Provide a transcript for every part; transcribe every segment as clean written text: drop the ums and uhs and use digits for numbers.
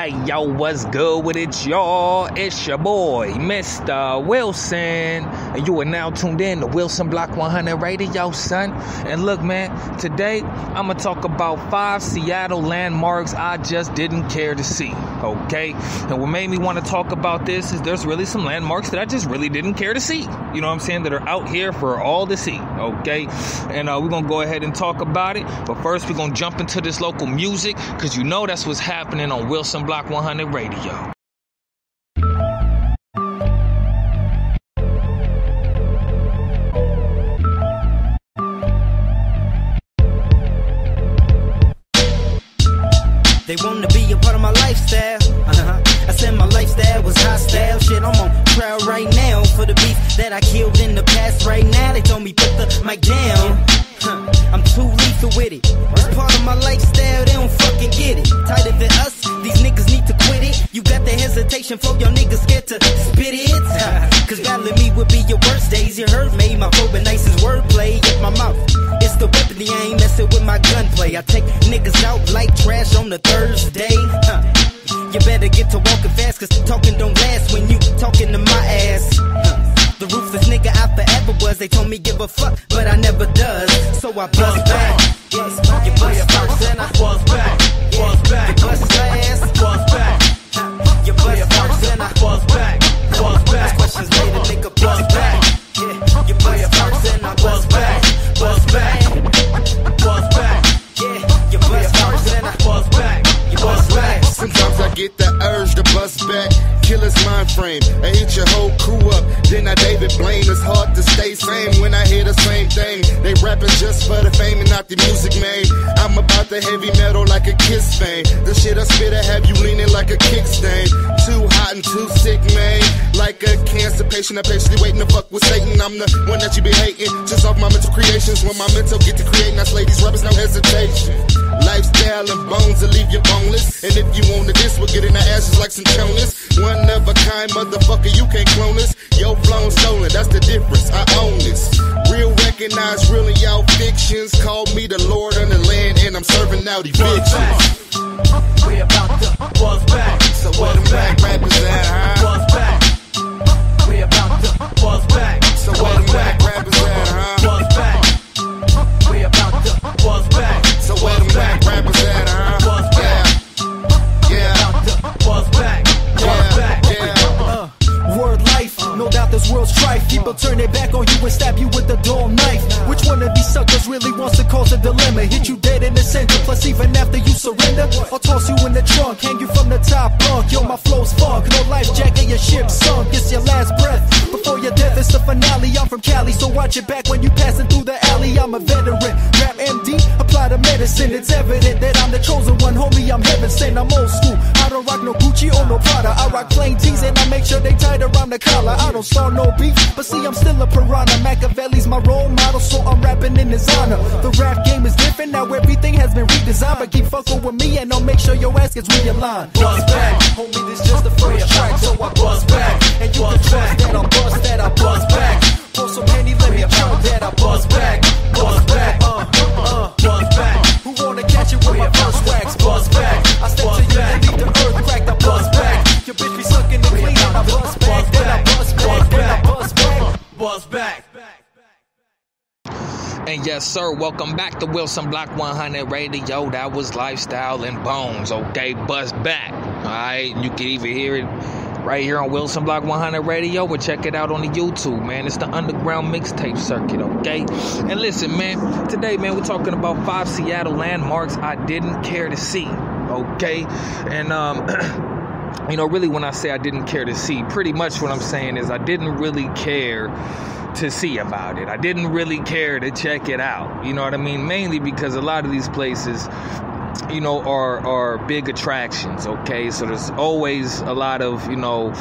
Hey, yo, what's good with it, y'all? It's your boy, Mr. Wilson. And you are now tuned in to Wilson Block 100 Radio, son. And look, man, today I'm going to talk about 5 Seattle landmarks I just didn't care to see, okay? And what made me want to talk about this is there's really some landmarks that I just really didn't care to see. You know what I'm saying? That are out here for all to see, okay? And we're going to go ahead and talk about it. But first, we're going to jump into this local music because you know that's what's happening on Wilson Block 100 Radio. They wanna be a part of my lifestyle. I said my lifestyle was hostile. Shit, I'm on trial right now for the beef that I killed in the past. Right now, they told me put the mic down. I'm too lethal with it. It's part of my lifestyle, they don't fucking get it. Tighter than us, these niggas need to quit it. You got the hesitation flow, y'all niggas scared to spit it. Cause battling me would be your worst days. You heard me, my flow been nice as wordplay. Yet my mouth, it's the weapon, I ain't messing with my gunplay. I take niggas out like trash on the Thursday. You better get to walking fast, cause talking don't last when you talking to my ass. The ruthless nigga I forever was. They told me give a fuck, but I never does. So I bust back. Yes, you bust first and I bust back. Bust back. You bust last. Bust back. You bust first and I bust back. Bust back. Questions later, nigga, bust back. Yeah, you bust first and I bust back. Bust back. Bust back. Yeah, you bust first and I bust back. You bust back. Sometimes I get the urge to bust back. Killer's mind frame. I hit your whole crew up, then I David Blaine. It's hard to stay sane when I hear the same thing. They rapping just for the fame and not the music, man. I'm about the heavy metal like a kiss thing. The shit I spit, I have you leaning like a kickstand. Too hot and too sick, man. Like a cancer patient, I'm patiently waiting to fuck with Satan. I'm the one that you be hating, just off my mental creations. When my mental get to creating, I slay these rappers, no hesitation. Lifestyle and bones will leave you boneless. And if you want this, we'll get in the ashes like some Jonas. One of a kind, motherfucker, you can't clone us. Yo, flown stolen, that's the difference, I own this. Real recognized, really y'all fictions. Call me the Lord of the land, and I'm serving out evictions. We about to buzz back. So where them black rappers at, huh? Buzz back. We about to buzz back. So where them black rappers at, huh? Buzz back. We about to buzz back. So where them black rappers at, huh? Buzz back. Yeah. Buzz back. Buzz back. Word life, no doubt this world's strife. People turn their back on you and stab you with a dull knife. Which one of these suckers really wants to cause a dilemma? Hit you dead in the center, plus even after you surrender, I'll toss you in the trunk, hang you from the top bunk. Yo, my flow's funk, no life jacket, your ship sunk. It's your last breath, before your death it's the finale. I'm from Cali, so watch it back when you passing through the alley. I'm a veteran, rap MD, apply the medicine. It's evident that I'm the chosen one, homie, I'm heaven sent. I'm old school, I don't rock no Gucci or no Prada. I rock plain tees and I make sure they tied around the collar. I don't start no beef, but see I'm still a piranha. Machiavelli's my role model, so I'm rapping in his honor. The rap game is different, now everything has been redesigned. But keep fucking with me and I'll make sure your ass gets realigned. Buzz back, homie, this just the first track, so I buzz back. And you can trust that I'm buzz, that I buzz back. Pour some Henny, let me jump that I buzz back. Buzz back, buzz back. Who wanna catch it with my first wax? Buzz back. I step to you and leave the earth cracked, I buzz back. Your bitch be sucking the clean and I buzz back. Then I buzz back, then I buzz back. Buzz back. And yes, sir, welcome back to Wilson Block 100 Radio. That was Lifestyle and Bones, okay? Buzz back, all right? You can even hear it right here on Wilson Block 100 Radio, or check it out on the YouTube, man. It's the underground mixtape circuit, okay? And listen, man, today, man, we're talking about 5 Seattle landmarks I didn't care to see, okay? And, you know, really when I say I didn't care to see, pretty much what I'm saying is I didn't really care to see about it. I didn't really care to check it out. You know what I mean? Mainly because a lot of these places, you know, are big attractions, okay? So there's always a lot of, you know,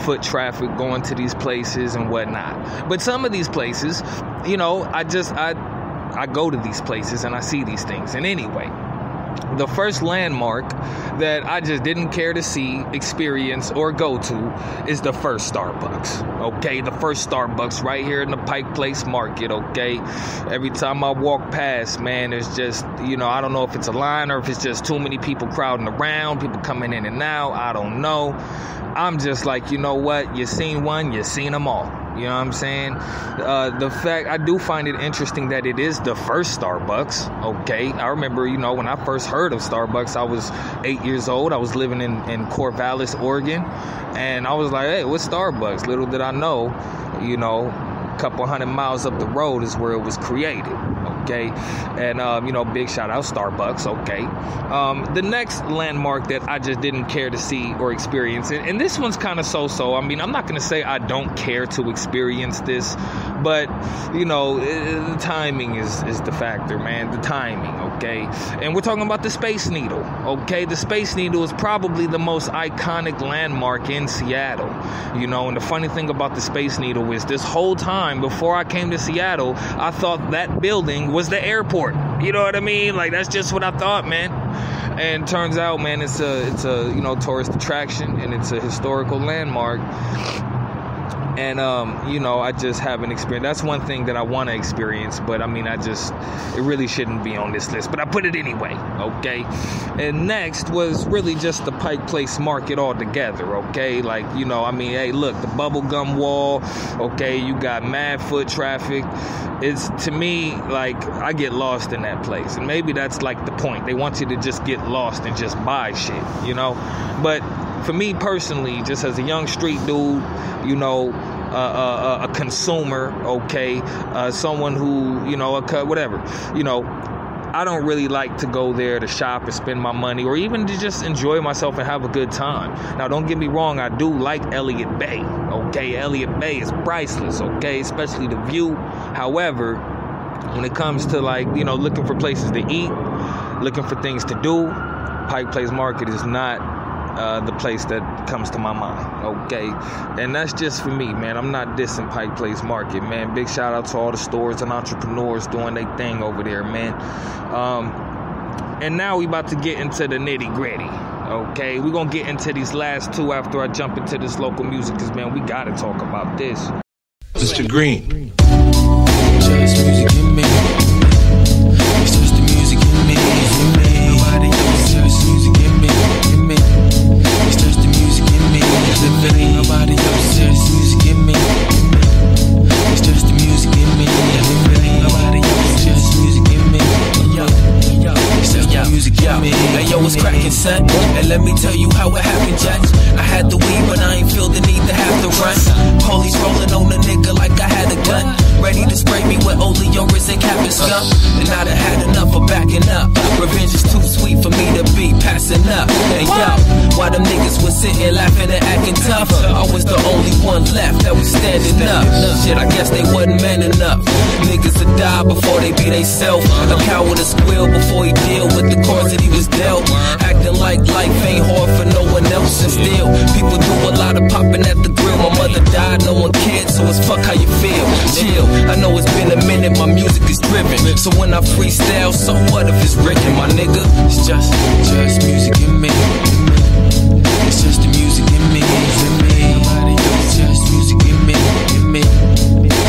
foot traffic going to these places and whatnot. But some of these places, you know, I go to these places and I see these things. And anyway, the first landmark that I just didn't care to see, experience, or go to is the first Starbucks, okay? The first Starbucks right here in the Pike Place Market, okay? Every time I walk past, man, there's just, you know, I don't know if it's a line or if it's just too many people crowding around, people coming in and out, I don't know. I'm just like, you know what? You seen one, you seen them all. You know what I'm saying? The fact, I do find it interesting that it is the first Starbucks, okay? I remember, you know, when I first heard of Starbucks, I was 8 years old. I was living in Corvallis, Oregon, and I was like, hey, what's Starbucks? Little did I know, you know, a couple 100 miles up the road is where it was created, okay? And, you know, big shout out Starbucks, okay? The next landmark that I just didn't care to see or experience, and this one's kind of so-so. I mean, I'm not going to say I don't care to experience this, but, you know, the timing is the factor, man. The timing, okay? And we're talking about the Space Needle, okay? The Space Needle is probably the most iconic landmark in Seattle, you know? And the funny thing about the Space Needle is this whole time before I came to Seattle, I thought that building was the airport. You know what I mean? Like, that's just what I thought, man. And turns out, man, it's a you know, tourist attraction, and it's a historical landmark. And, you know, I just haven't experienced. That's one thing that I want to experience, but I mean, it really shouldn't be on this list, but I put it anyway, okay? And next was really just the Pike Place Market altogether, okay? Like, you know, I mean, hey, look, the bubblegum wall, okay? You got mad foot traffic. It's, to me, like, I get lost in that place. And maybe that's like the point. They want you to just get lost and just buy shit, you know? But for me personally, just as a young street dude, you know, a consumer, okay, someone who, you know, whatever, you know, I don't really like to go there to shop and spend my money or even to just enjoy myself and have a good time. Now, don't get me wrong, I do like Elliott Bay, okay? Elliott Bay is priceless, okay? Especially the view. However, when it comes to, like, you know, looking for places to eat, looking for things to do, Pike Place Market is not the place that comes to my mind, okay? And that's just for me, man. I'm not dissing Pike Place Market, man. Big shout out to all the stores and entrepreneurs doing their thing over there, man. And now we about to get into the nitty gritty, okay? We're gonna get into these last two after I jump into this local music, because, man, we gotta talk about this. Mr. Green. Just music in me. It's just the music in me. Nobody else. Just music in me. It's just the music in me. Nobody else. Just music in me. It's just the music in me. Nobody else. Just music in me. It's just the music in me. Hey, yo, what's crackin', son? And let me tell you how it happened, Judge. I had the weed, but I ain't feel the need to have to run. Police rolling on a nigga like I had a gun, ready to spray me with oleoris and cap and scum. And I done had enough of backing up. Revenge is too sweet for me to be passing up. And yo, while them niggas was sitting laughing and acting tough, I was the only one left that was standing up. Shit, I guess they wasn't man enough. Niggas would die before they be they self. A coward would squeal before he deal with the cards that he was dealt. Acting like life ain't hard for no one else. And still, people do a lot of popping at the grill. My mother died, no one cared, so it's fuck how you feel. Chill, I know it's been a minute, my music is driven. So when I freestyle, so what if it's written, my nigga? It's just music in me. It's just the music in me. Nobody else, just music in me.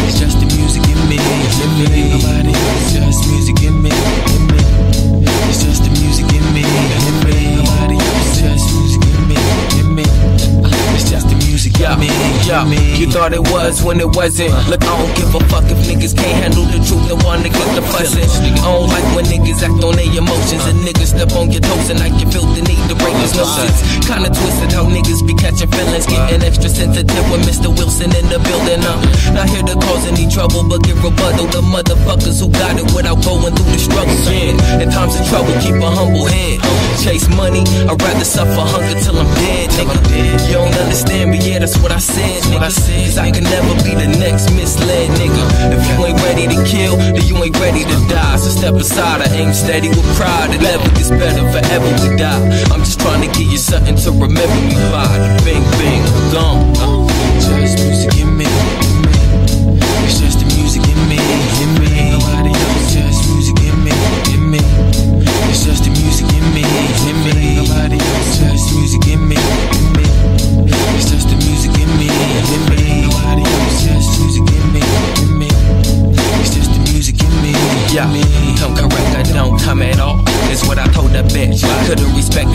It's just the music in me. Nobody else, just music in me. It's just the music in me. Nobody else, just music in me. It's just the music in me. You thought it was when it wasn't. Look, I don't give a fuck if niggas can't handle the truth and wanna get the fussing. I don't like when niggas act on their emotions and niggas step on your toes and like you feel the need to break his noses. Kinda twisted how niggas be catching feelings, getting extra sensitive with Mr. Wilson in the building. Not here to cause any trouble, but give rebuttal to motherfuckers who got it without going through the struggle. Yeah, in times of trouble, keep a humble head. Chase money, I'd rather suffer hunger till I'm dead, nigga. You don't understand me, yeah, that's what I said, nigga. Cause I can never be the next misled, nigga. If you ain't ready to kill, then you ain't ready to die. So step aside, I aim steady with pride. It never gets better, forever we die. I'm just trying to give you something to remember me by. The bing bing, gone. Just music in me. It's just the music in me. Nobody else, just music in me. It's just the music in me.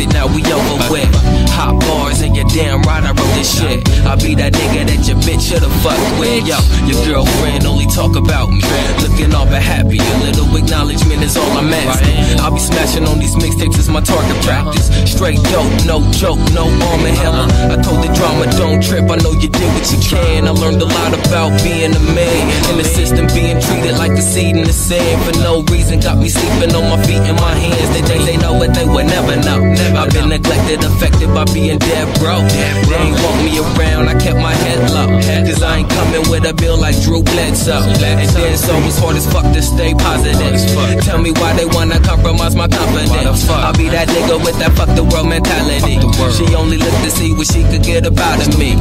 it, now we over with. Hot bars and you're damn right I wrote this shit. I'll be that nigga that your bitch should've fucked with. Yo, your girlfriend only talk about me, looking all but happy. A little acknowledgement is all I'm asking. I'll be smashing on these mixtapes as my target practice. Straight dope, no joke, no arm inhaler. I told the drama don't trip, I know you did what you can. I learned a lot about being a man in the system, being treated like a seed in the sand for no reason. Got me sleeping on my feet and my hands. They know what they would never know. I've been neglected, affected by being dead broke. They ain't want me around, I kept my head low, cause I ain't coming with a bill like Drew Bledsoe. And then so it's hard as fuck to stay positive. Tell me why they wanna compromise my confidence. I'll be that nigga with that fuck the world mentality. She only looked to see what she could get up out of me.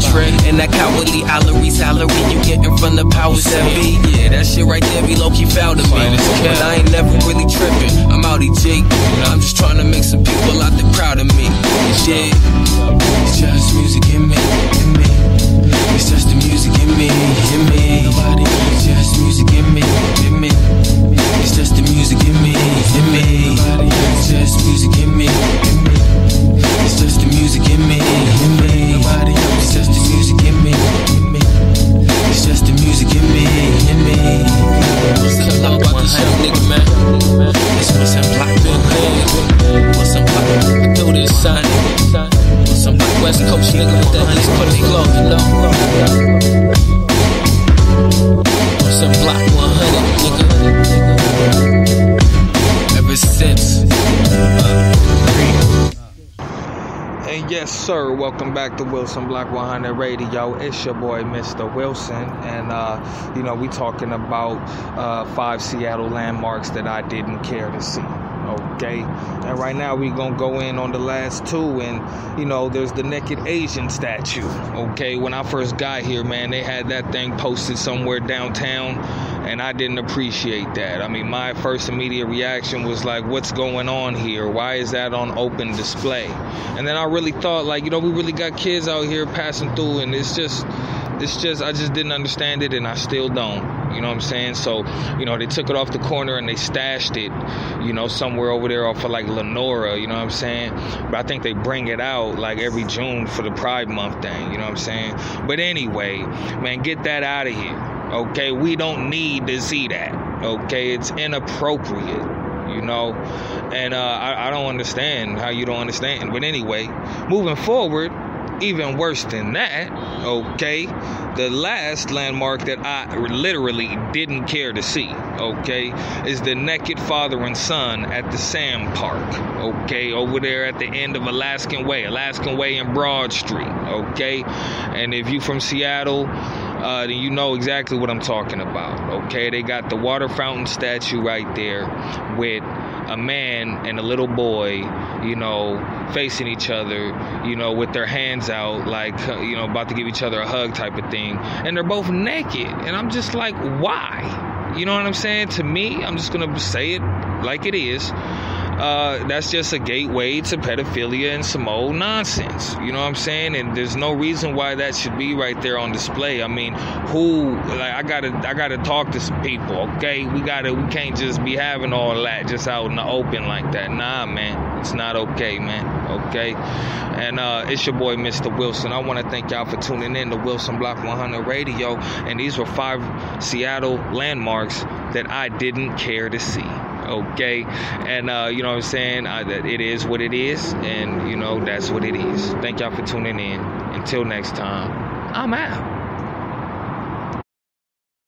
And that cowardly Allery salary you getting from the powers that be. Yeah, that shit right there be low-key foul to me. But I ain't never really tripping, I'm outie G. I'm just trying to make some people out there proud of me. Yeah, it's just music in me, in me. It's just the music in me, in me. It's just music in me, in me. It's just the music in me, in me. It's just music in me, in me. It's just the music in me, in me. It's just the music in me, in me. It's just the music in me, in me. What's up about this young nigga, man? It's what's up, black man. What's up, black? I do this, son. What's up, black West Coast nigga with that East Coast glow, you know? What's up, black 100, nigga? Ever since. And yes, sir, welcome back to Wilson Block 100 Radio. It's your boy, Mr. Wilson. And, you know, we talking about 5 Seattle landmarks that I didn't care to see. Okay, and right now we gonna go in on the last 2, and you know there's the naked Asian statue. Okay, when I first got here, man, they had that thing posted somewhere downtown, and I didn't appreciate that. I mean, my first immediate reaction was like, what's going on here? Why is that on open display? And then I really thought, like, you know, we really got kids out here passing through, and it's just I just didn't understand it, and I still don't. You know what I'm saying? So, you know, they took it off the corner and they stashed it, you know, somewhere over there off of like Lenora, you know what I'm saying? But I think they bring it out like every June for the Pride Month thing, you know what I'm saying? But anyway, man, get that out of here, okay? We don't need to see that, okay? It's inappropriate, you know? And I don't understand how you don't understand. But anyway, moving forward, even worse than that, okay, the last landmark that I literally didn't care to see, okay, is the naked father and son at the Sam Park, okay, over there at the end of Alaskan Way and Broad Street, okay. And if you from Seattle, then you know exactly what I'm talking about, okay. They got the water fountain statue right there with a man and a little boy, you know, facing each other, you know, with their hands out, like, you know, about to give each other a hug type of thing. And they're both naked. And I'm just like, why? You know what I'm saying? To me, I'm just going to say it like it is. That's just a gateway to pedophilia and some old nonsense. You know what I'm saying? And there's no reason why that should be right there on display. I mean, I gotta talk to some people, okay? We can't just be having all that just out in the open like that. Nah, man. It's not okay, man. Okay? And it's your boy, Mr. Wilson. I want to thank y'all for tuning in to Wilson Block 100 Radio. And these were 5 Seattle landmarks that I didn't care to see. Okay, and you know what I'm saying, it is what it is, and you know that's what it is. Thank y'all for tuning in. Until next time, I'm out.